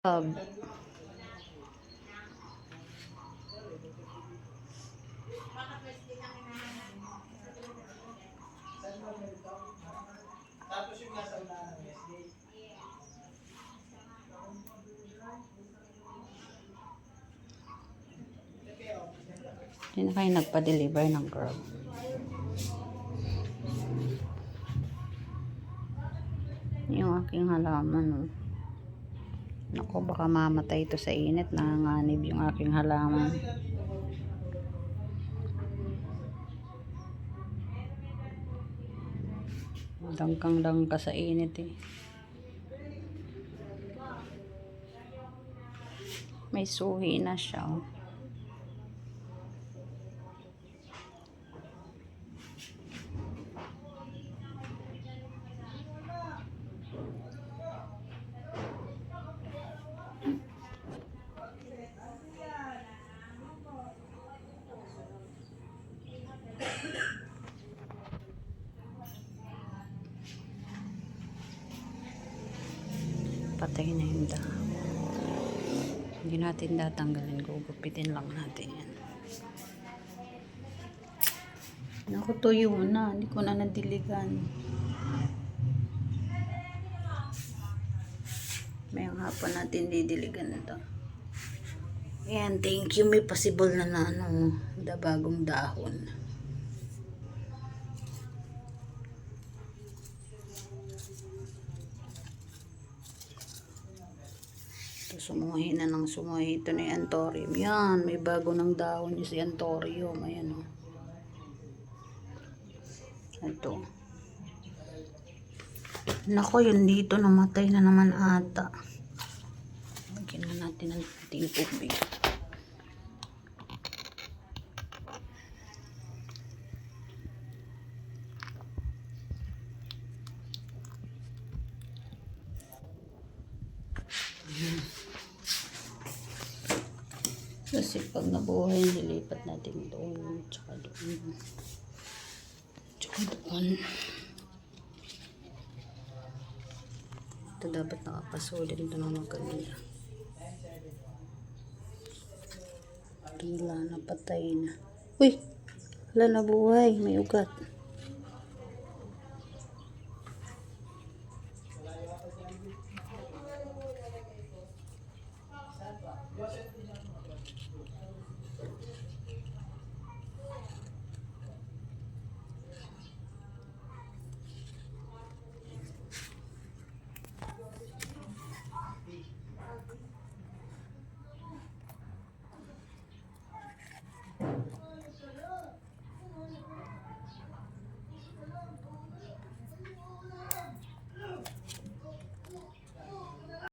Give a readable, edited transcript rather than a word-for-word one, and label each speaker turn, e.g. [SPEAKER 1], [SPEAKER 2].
[SPEAKER 1] Tapos yung nasa unahan ng SD.
[SPEAKER 2] Hindi na kayo nagpa-deliver ng Grab. Yung aking halaman, oh. Naku, baka mamatay ito sa init. Nanganganib yung aking halaman. Dangkang-dangka sa init eh. May suhi na siya, oh. Patay na yung dahon. Hindi natin tatanggalin. Gugupitin lang natin yan. Naku, tuyo na. Hindi ko na nadiligan. May hapon natin didiligan ito. Ayan, thank you. May possible na bagong dahon. Ito, sumuhi na ng sumuhi. Ito na yung anthurium. Yan, may bago ng dahon yung si anthurium. Ayan, o. Ito. Nako, yun dito. Namatay na naman ata. Lagyan na natin ng ating tubig. Kasi pag nabuhay, nilipat natin doon, tsaka doon, tsaka doon. Ito dapat nakapasolid ito ng mga kanila. Ito wala na, patay na. Uy! Wala na buhay, may ugat.